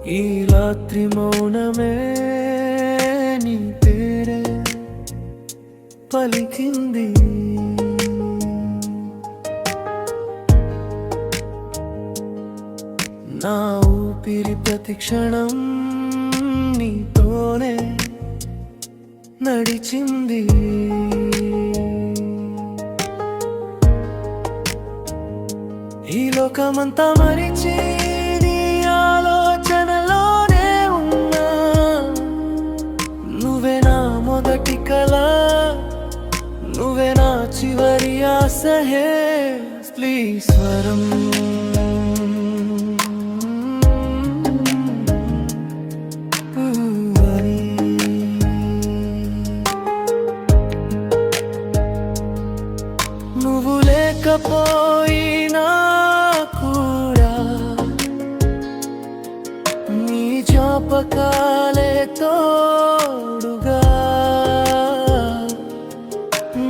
ఈ రాత్రి మౌనమే నీ పేరే పలికింది. నా ఊపిరి ప్రతి క్షణం నీతోనే నడిచింది. ఈ లోకమంతా మరిచి నీ ఆలోచనలోనే ఉన్నా. నువ్వే నా మొదటి కల, నువ్వే నా చివరి ఆశ. హే ప్లీజ్ స్వరం నువ్వు లేకపోయినా కూడా నీ జ్ఞాపకాలే తోడుగా.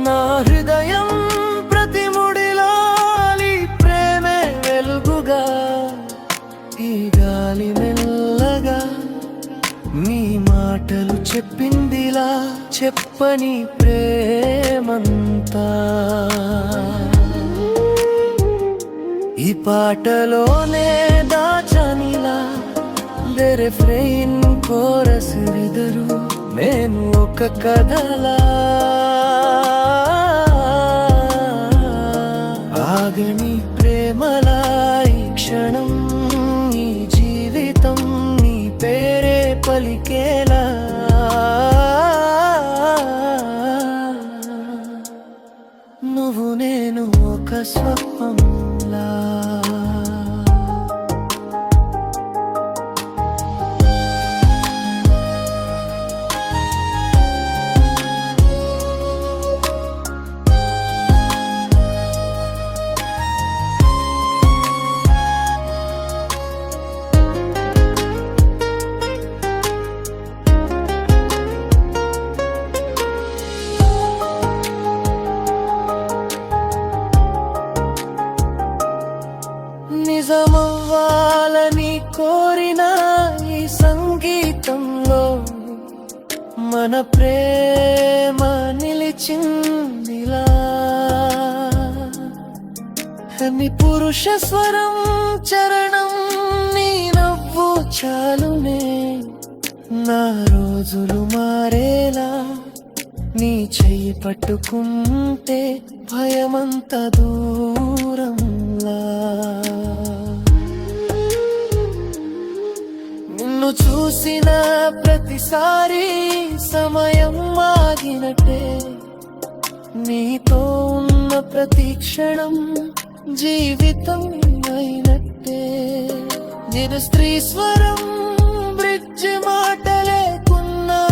నా హృదయం ప్రతి ముడిలో ప్రేమే వెలుగుగా. ఈ గాలి మెల్లగా నీ మాటలు చెప్పిందిలా, చెప్పని ప్రేమంతా ఈ పాటలోనే దాచనిలా. రిఫ్రెయిన్ కోరస్ ఎదురు నేను ఒక కథలా. ఆగని ప్రేమలా ఈ క్షణం, ఈ జీవితం నీ పేరే పలికేలా. నువ్వు నేను ఒక స్వప్నంలా. నిజమవ్వాలని కోరిన ఈ సంగీతంలో మన ప్రేమ నిలిచిందిలా. నీ పురుష స్వరం చరణం, నీ నవ్వు చాలునే నా రోజులు మారేలా. నీ చెయ్యి పట్టుకుంటే భయమంత దూరంలా. నిన్ను చూసిన ప్రతిసారి సమయం ఆగినట్టే. నీతో ఉన్న ప్రతి క్షణం జీవితం అయినట్టే. నేను స్త్రీ స్వరం బ్రిడ్జ్ మాట లేకున్నా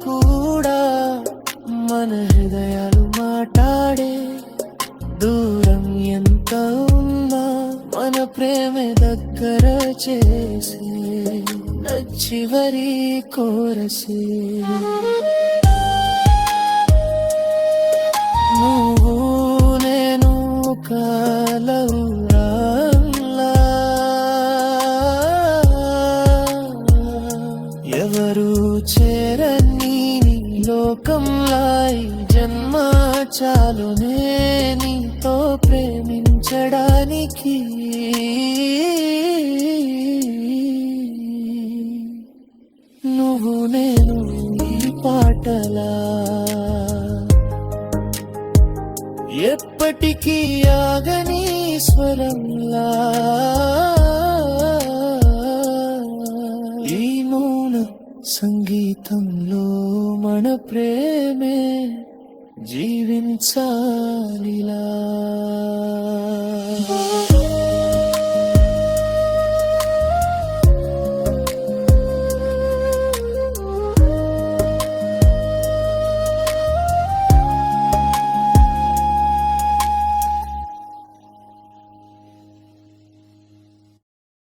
కూడా మన హృదయాలు మాట్లాడే. దూరం ఎంత ఉన్నా మన ప్రేమే దగ్గర చేసే చివరి కోరసే. నువ్వు నేను కలవులా. ఎవరు చేరని లోకంలా ఈ జన్మ చాలునే నీతో ప్రేమించడానికి. నువ్వు నేను ఈ పాటలా ఎప్పటికీ ఆగని స్వరంలా. ఈ మౌన సంగీతంలో మన ప్రేమే జీవించాలిలా.